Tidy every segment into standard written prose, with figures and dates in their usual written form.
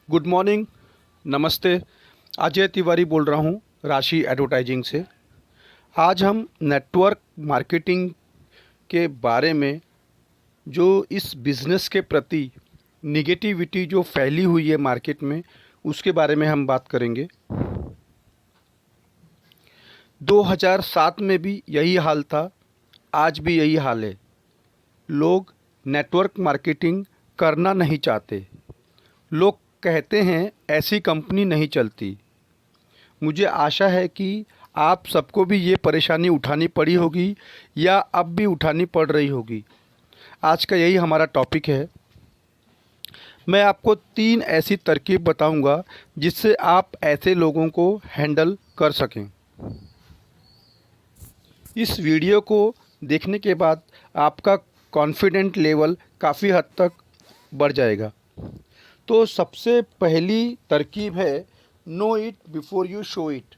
Good morning. नमस्ते। अजय तिवारी बोल रहा हूँ राशि एडवर्टाइजिंग से। आज हम नेटवर्क मार्केटिंग के बारे में, जो इस बिज़नेस के प्रति निगेटिविटी जो फैली हुई है मार्केट में, उसके बारे में हम बात करेंगे। 2007 में भी यही हाल था, आज भी यही हाल है। लोग नेटवर्क मार्केटिंग करना नहीं चाहते। लोग कहते हैं ऐसी कंपनी नहीं चलती। मुझे आशा है कि आप सबको भी ये परेशानी उठानी पड़ी होगी या अब भी उठानी पड़ रही होगी। आज का यही हमारा टॉपिक है। मैं आपको 3 ऐसी तरकीब बताऊंगा जिससे आप ऐसे लोगों को हैंडल कर सकें। इस वीडियो को देखने के बाद आपका कॉन्फिडेंट लेवल काफ़ी हद तक बढ़ जाएगा। तो सबसे पहली तरकीब है, know it before you show it.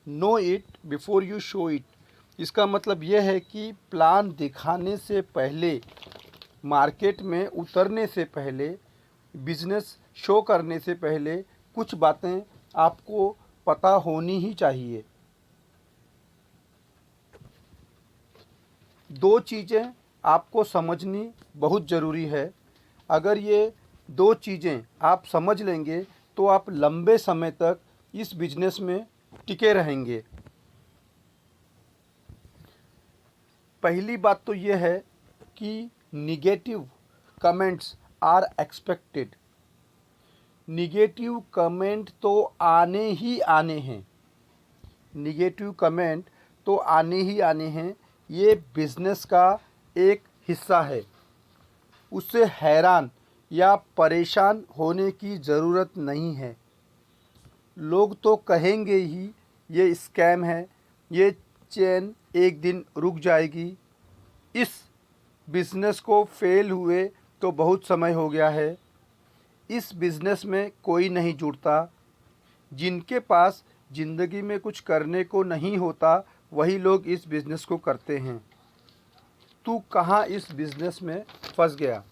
Know it before you show it, इसका मतलब यह है कि प्लान दिखाने से पहले, मार्केट में उतरने से पहले, बिजनेस शो करने से पहले कुछ बातें आपको पता होनी ही चाहिए। 2 चीज़ें आपको समझनी बहुत ज़रूरी है। अगर ये 2 चीज़ें आप समझ लेंगे तो आप लंबे समय तक इस बिजनेस में टिके रहेंगे। पहली बात तो ये है कि negative comments are expected. Negative comment तो आने ही आने हैं। निगेटिव कमेंट तो आने ही आने हैं। ये बिजनेस का एक हिस्सा है। उससे हैरान या परेशान होने की ज़रूरत नहीं है। लोग तो कहेंगे ही ये स्कैम है, ये चेन एक दिन रुक जाएगी, इस बिज़नेस को फेल हुए तो बहुत समय हो गया है, इस बिज़नेस में कोई नहीं जुड़ता। जिनके पास ज़िंदगी में कुछ करने को नहीं होता वही लोग इस बिज़नेस को करते हैं। तू कहाँ इस बिज़नेस में फंस गया।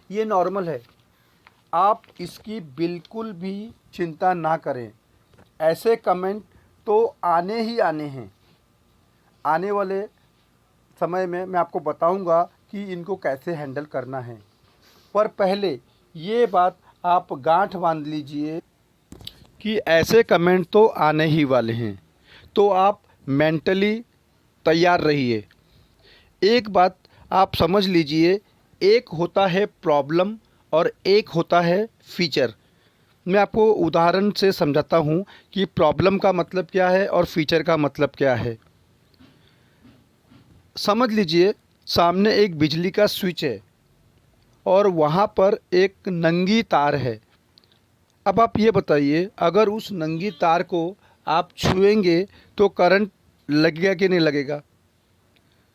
ये नॉर्मल है, आप इसकी बिल्कुल भी चिंता ना करें। ऐसे कमेंट तो आने ही आने हैं। आने वाले समय में मैं आपको बताऊंगा कि इनको कैसे हैंडल करना है। पर पहले ये बात आप गांठ बांध लीजिए कि ऐसे कमेंट तो आने ही वाले हैं, तो आप मेंटली तैयार रहिए। एक बात आप समझ लीजिए, एक होता है प्रॉब्लम और एक होता है फीचर। मैं आपको उदाहरण से समझाता हूँ कि प्रॉब्लम का मतलब क्या है और फीचर का मतलब क्या है। समझ लीजिए, सामने एक बिजली का स्विच है और वहाँ पर एक नंगी तार है। अब आप ये बताइए, अगर उस नंगी तार को आप छुएंगे तो करंट लगेगा कि नहीं लगेगा?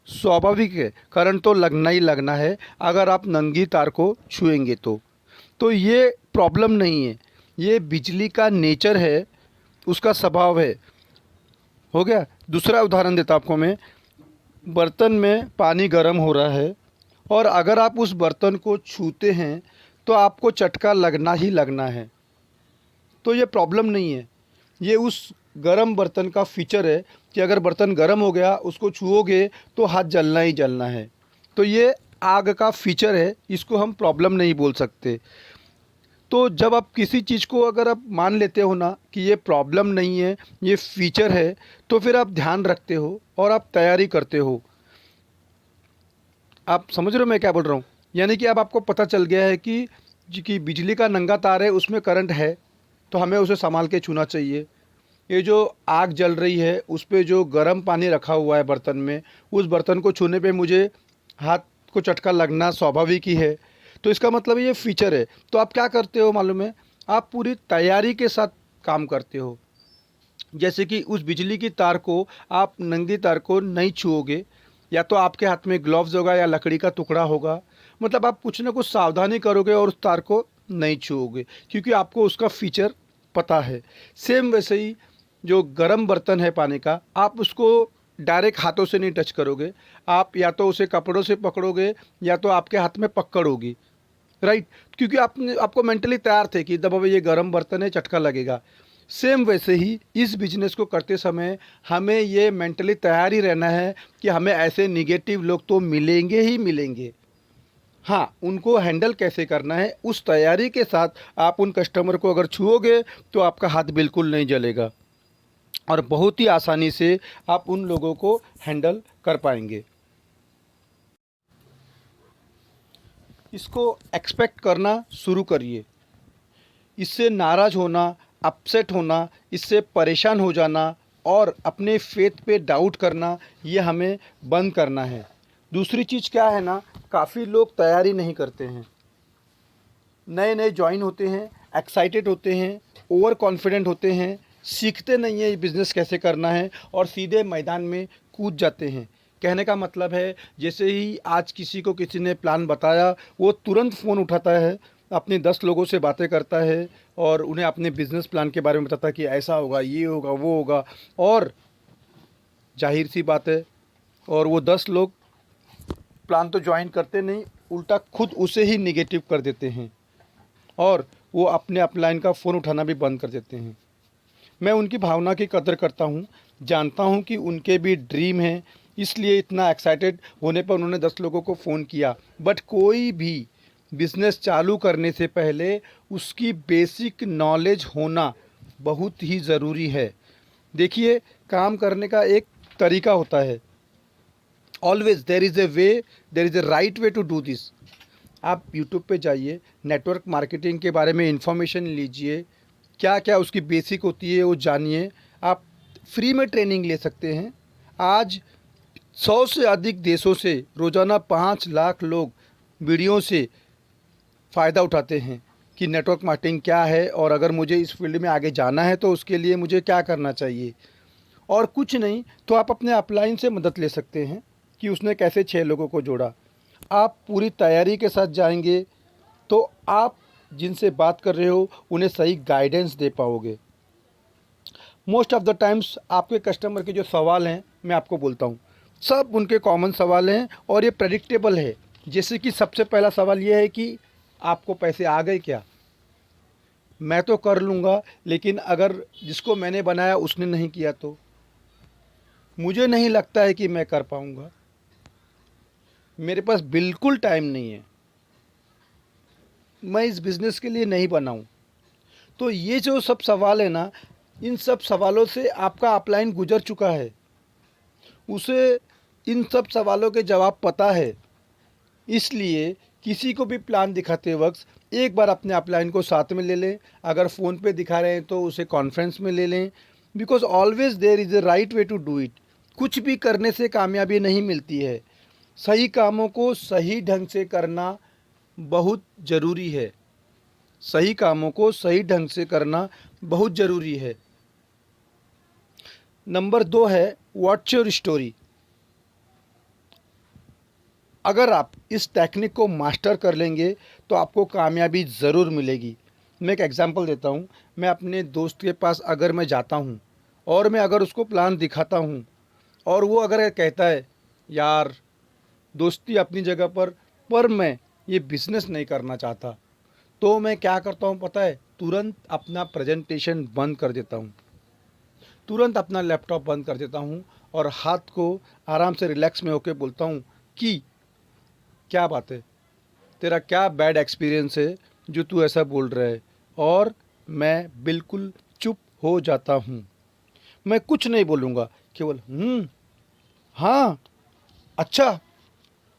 स्वाभाविक है, करंट तो लगना ही लगना है अगर आप नंगी तार को छुएंगे तो ये प्रॉब्लम नहीं है, ये बिजली का नेचर है, उसका स्वभाव है। हो गया। दूसरा उदाहरण देता आपको मैं। बर्तन में पानी गर्म हो रहा है और अगर आप उस बर्तन को छूते हैं तो आपको चटका लगना ही लगना है। तो ये प्रॉब्लम नहीं है, ये उस गर्म बर्तन का फीचर है कि अगर बर्तन गर्म हो गया, उसको छुओगे तो हाथ जलना ही जलना है। तो ये आग का फीचर है, इसको हम प्रॉब्लम नहीं बोल सकते। तो जब आप किसी चीज़ को अगर आप मान लेते हो ना कि ये प्रॉब्लम नहीं है, ये फीचर है, तो फिर आप ध्यान रखते हो और आप तैयारी करते हो। आप समझ रहे हो मैं क्या बोल रहा हूँ? यानी कि अब आपको पता चल गया है कि कि बिजली का नंगा तार है, उसमें करंट है, तो हमें उसे संभाल के छूना चाहिए। ये जो आग जल रही है, उस पे जो गर्म पानी रखा हुआ है बर्तन में, उस बर्तन को छूने पे मुझे हाथ को चटका लगना स्वाभाविक ही है। तो इसका मतलब ये फीचर है। तो आप क्या करते हो मालूम है? आप पूरी तैयारी के साथ काम करते हो। जैसे कि उस बिजली की तार को, आप नंगी तार को नहीं छुओगे, या तो आपके हाथ में ग्लव्स होगा या लकड़ी का टुकड़ा होगा। मतलब आप कुछ ना कुछ सावधानी करोगे और उस तार को नहीं छुओगे, क्योंकि आपको उसका फीचर पता है। सेम वैसे ही जो गर्म बर्तन है पानी का, आप उसको डायरेक्ट हाथों से नहीं टच करोगे। आप या तो उसे कपड़ों से पकड़ोगे या तो आपके हाथ में पकड़ होगी। राइट, क्योंकि आपको मेंटली तैयार थे कि दबा ये गर्म बर्तन है, झटका लगेगा। सेम वैसे ही इस बिजनेस को करते समय हमें ये मेंटली तैयार ही रहना है कि हमें ऐसे निगेटिव लोग तो मिलेंगे ही मिलेंगे। हाँ, उनको हैंडल कैसे करना है उस तैयारी के साथ आप उन कस्टमर को अगर छुओगे तो आपका हाथ बिल्कुल नहीं जलेगा और बहुत ही आसानी से आप उन लोगों को हैंडल कर पाएंगे। इसको एक्सपेक्ट करना शुरू करिए। इससे नाराज़ होना, अपसेट होना, इससे परेशान हो जाना और अपने फेथ पे डाउट करना, ये हमें बंद करना है। दूसरी चीज़ क्या है ना, काफ़ी लोग तैयारी नहीं करते हैं, नए नए ज्वाइन होते हैं, एक्साइटेड होते हैं, ओवर कॉन्फिडेंट होते हैं, सीखते नहीं हैं ये बिज़नेस कैसे करना है और सीधे मैदान में कूद जाते हैं। कहने का मतलब है, जैसे ही आज किसी को किसी ने प्लान बताया वो तुरंत फ़ोन उठाता है, अपने 10 लोगों से बातें करता है और उन्हें अपने बिज़नेस प्लान के बारे में बताता है कि ऐसा होगा, ये होगा, वो होगा। और जाहिर सी बात है, और वो 10 लोग प्लान तो ज्वाइन करते नहीं, उल्टा खुद उसे ही निगेटिव कर देते हैं और वो अपने अपलाइन का फ़ोन उठाना भी बंद कर देते हैं। मैं उनकी भावना की कदर करता हूँ, जानता हूँ कि उनके भी ड्रीम हैं, इसलिए इतना एक्साइटेड होने पर उन्होंने 10 लोगों को फ़ोन किया। बट कोई भी बिज़नेस चालू करने से पहले उसकी बेसिक नॉलेज होना बहुत ही ज़रूरी है। देखिए, काम करने का एक तरीका होता है। Always there is a way, there is a right way to do this. आप यूट्यूब पे जाइए, नेटवर्क मार्केटिंग के बारे में इंफॉर्मेशन लीजिए, क्या क्या उसकी बेसिक होती है वो जानिए। आप फ्री में ट्रेनिंग ले सकते हैं। आज 100 से अधिक देशों से रोज़ाना 5 लाख लोग वीडियो से फ़ायदा उठाते हैं कि नेटवर्क मार्केटिंग क्या है और अगर मुझे इस फील्ड में आगे जाना है तो उसके लिए मुझे क्या करना चाहिए। और कुछ नहीं तो आप अपने अपलाइन से मदद ले सकते हैं कि उसने कैसे 6 लोगों को जोड़ा। आप पूरी तैयारी के साथ जाएंगे तो आप जिनसे बात कर रहे हो उन्हें सही गाइडेंस दे पाओगे। मोस्ट ऑफ़ द टाइम्स आपके कस्टमर के जो सवाल हैं, मैं आपको बोलता हूँ, सब उनके कॉमन सवाल हैं और ये प्रेडिक्टेबल है। जैसे कि सबसे पहला सवाल ये है कि आपको पैसे आ गए क्या? मैं तो कर लूँगा, लेकिन अगर जिसको मैंने बनाया उसने नहीं किया तो? मुझे नहीं लगता है कि मैं कर पाऊँगा, मेरे पास बिल्कुल टाइम नहीं है, मैं इस बिज़नेस के लिए नहीं बना हूँ। तो ये जो सब सवाल है ना, इन सब सवालों से आपका अपलाइन गुजर चुका है, उसे इन सब सवालों के जवाब पता है। इसलिए किसी को भी प्लान दिखाते वक्त एक बार अपने अपलाइन को साथ में ले लें। अगर फ़ोन पे दिखा रहे हैं तो उसे कॉन्फ्रेंस में ले लें, because always there is a right way to do it. कुछ भी करने से कामयाबी नहीं मिलती है, सही कामों को सही ढंग से करना बहुत ज़रूरी है। सही कामों को सही ढंग से करना बहुत ज़रूरी है। नंबर 2 है व्हाट्स योर स्टोरी। अगर आप इस टेक्निक को मास्टर कर लेंगे तो आपको कामयाबी ज़रूर मिलेगी। मैं एक एग्जांपल देता हूँ। मैं अपने दोस्त के पास अगर मैं जाता हूँ और मैं अगर उसको प्लान दिखाता हूँ और वो अगर कहता है यार दोस्ती अपनी जगह पर मैं ये बिज़नेस नहीं करना चाहता, तो मैं क्या करता हूँ पता है? तुरंत अपना प्रेजेंटेशन बंद कर देता हूँ, तुरंत अपना लैपटॉप बंद कर देता हूँ और हाथ को आराम से रिलैक्स में होकर बोलता हूँ कि क्या बात है, तेरा क्या बैड एक्सपीरियंस है जो तू ऐसा बोल रहा है। और मैं बिल्कुल चुप हो जाता हूँ, मैं कुछ नहीं बोलूँगा, केवल हाँ, अच्छा।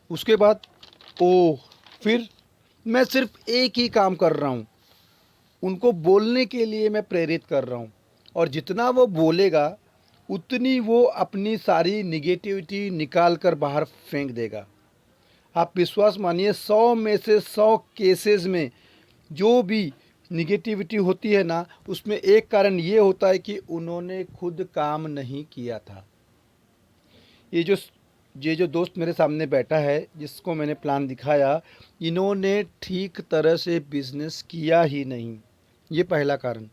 उसके बाद ओह, फिर मैं सिर्फ एक ही काम कर रहा हूँ, उनको बोलने के लिए मैं प्रेरित कर रहा हूँ। और जितना वो बोलेगा उतनी वो अपनी सारी निगेटिविटी निकाल कर बाहर फेंक देगा। आप विश्वास मानिए, 100 में से 100 केसेस में जो भी निगेटिविटी होती है ना, उसमें एक कारण ये होता है कि उन्होंने खुद काम नहीं किया था। ये जो ये जो दोस्त मेरे सामने बैठा है जिसको मैंने प्लान दिखाया, इन्होंने ठीक तरह से बिजनेस किया ही नहीं, ये पहला कारण।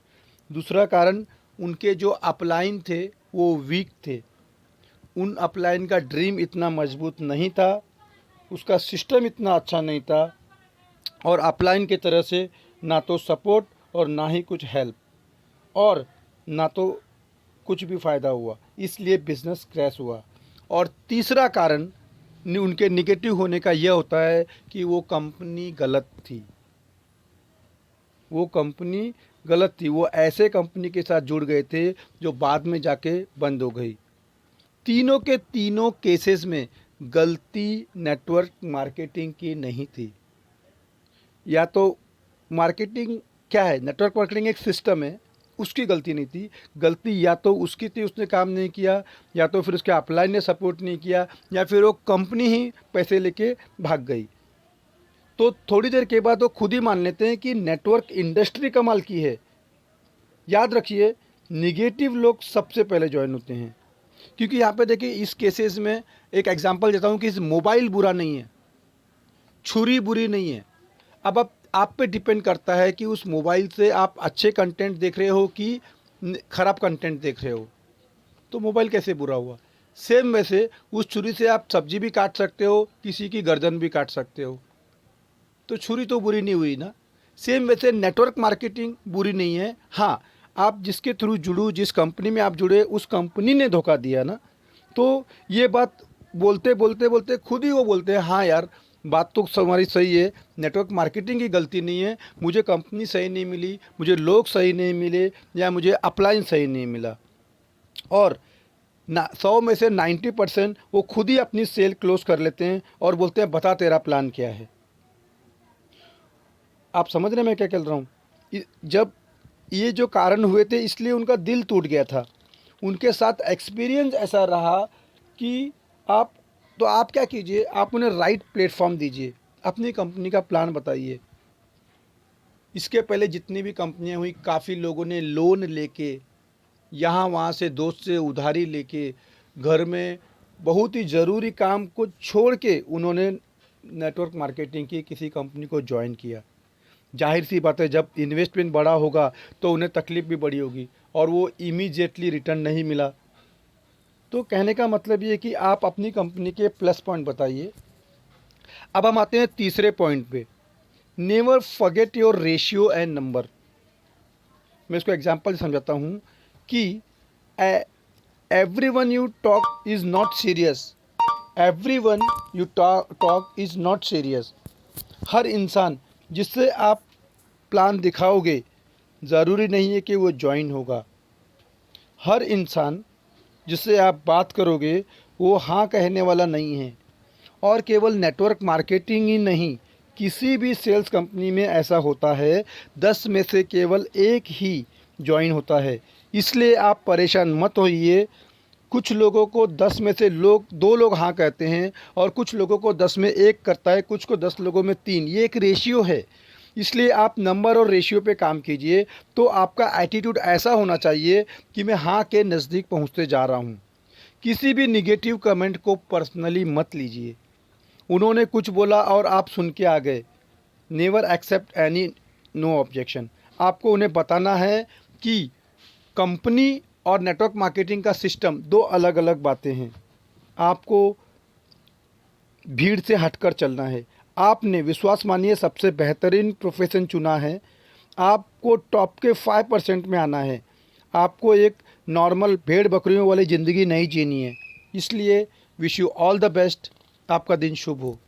दूसरा कारण, उनके जो अपलाइन थे वो वीक थे, उन अपलाइन का ड्रीम इतना मजबूत नहीं था, उसका सिस्टम इतना अच्छा नहीं था, और अपलाइन की तरह से ना तो सपोर्ट और ना ही कुछ हेल्प और ना तो कुछ भी फ़ायदा हुआ, इसलिए बिज़नेस क्रैश हुआ। और तीसरा कारण उनके निगेटिव होने का यह होता है कि वो कंपनी गलत थी। वो कंपनी गलत थी, वो ऐसे कंपनी के साथ जुड़ गए थे जो बाद में जाके बंद हो गई। तीनों के तीनों केसेस में गलती नेटवर्क मार्केटिंग की नहीं थी। या तो मार्केटिंग क्या है, नेटवर्क मार्केटिंग एक सिस्टम है, उसकी गलती नहीं थी। गलती या तो उसकी थी, उसने काम नहीं किया, या तो फिर उसके अपलाइन ने सपोर्ट नहीं किया, या फिर वो कंपनी ही पैसे लेके भाग गई। तो थोड़ी देर के बाद वो खुद ही मान लेते हैं कि नेटवर्क इंडस्ट्री कमाल की है। याद रखिए, निगेटिव लोग सबसे पहले ज्वाइन होते हैं। क्योंकि यहाँ पे देखिए, इस केसेस में एक एग्जांपल देता हूँ कि इस मोबाइल बुरा नहीं है, छुरी बुरी नहीं है। अब आप पे डिपेंड करता है कि उस मोबाइल से आप अच्छे कंटेंट देख रहे हो कि ख़राब कंटेंट देख रहे हो, तो मोबाइल कैसे बुरा हुआ। सेम वैसे उस छुरी से आप सब्जी भी काट सकते हो, किसी की गर्दन भी काट सकते हो, तो छुरी तो बुरी नहीं हुई ना। सेम वैसे नेटवर्क मार्केटिंग बुरी नहीं है। हाँ, आप जिसके थ्रू जुड़ो, जिस कंपनी में आप जुड़े, उस कंपनी ने धोखा दिया ना। तो ये बात बोलते बोलते बोलते खुद ही वो बोलते हैं, हाँ यार, बात तो हमारी सही है, नेटवर्क मार्केटिंग की गलती नहीं है, मुझे कंपनी सही नहीं मिली, मुझे लोग सही नहीं मिले, या मुझे अपलाइन सही नहीं मिला। और ना 100 में से 90% वो खुद ही अपनी सेल क्लोज कर लेते हैं और बोलते हैं बता तेरा प्लान क्या है। आप समझ रहे हैं मैं क्या कह रहा हूँ। जब ये जो कारण हुए थे, इसलिए उनका दिल टूट गया था। उनके साथ एक्सपीरियंस ऐसा रहा कि आप क्या कीजिए, आप उन्हें राइट प्लेटफॉर्म दीजिए, अपनी कंपनी का प्लान बताइए। इसके पहले जितनी भी कंपनियां हुई, काफ़ी लोगों ने लोन लेके, यहाँ वहाँ से दोस्त से उधारी लेके, घर में बहुत ही ज़रूरी काम को छोड़ के उन्होंने नेटवर्क मार्केटिंग की किसी कंपनी को ज्वाइन किया। जाहिर सी बात है, जब इन्वेस्टमेंट बड़ा होगा तो उन्हें तकलीफ़ भी बड़ी होगी, और वो इमीडिएटली रिटर्न नहीं मिला। तो कहने का मतलब ये है कि आप अपनी कंपनी के प्लस पॉइंट बताइए। अब हम आते हैं तीसरे पॉइंट पे, never forget your ratio and number. मैं इसको एग्जांपल समझाता हूँ कि everyone you talk is not serious. Everyone you talk is not serious. हर इंसान जिससे आप प्लान दिखाओगे, ज़रूरी नहीं है कि वो ज्वाइन होगा। हर इंसान जिससे आप बात करोगे, वो हाँ कहने वाला नहीं है। और केवल नेटवर्क मार्केटिंग ही नहीं, किसी भी सेल्स कंपनी में ऐसा होता है, 10 में से केवल एक ही ज्वाइन होता है। इसलिए आप परेशान मत होइए। कुछ लोगों को 10 में से 2 लोग हाँ कहते हैं, और कुछ लोगों को 10 में 1 करता है, कुछ को 10 लोगों में 3। ये एक रेशियो है। इसलिए आप नंबर और रेशियो पे काम कीजिए। तो आपका एटीट्यूड ऐसा होना चाहिए कि मैं हाँ के नज़दीक पहुँचते जा रहा हूँ। किसी भी निगेटिव कमेंट को पर्सनली मत लीजिए। उन्होंने कुछ बोला और आप सुन के आ गए, never accept any no objection. आपको उन्हें बताना है कि कंपनी और नेटवर्क मार्केटिंग का सिस्टम 2 अलग अलग बातें हैं। आपको भीड़ से हटकर चलना है। आपने, विश्वास मानिए, सबसे बेहतरीन प्रोफेशन चुना है। आपको टॉप के 5% में आना है। आपको एक नॉर्मल भेड़ बकरियों वाली ज़िंदगी नहीं जीनी है। इसलिए wish you all the best. आपका दिन शुभ हो।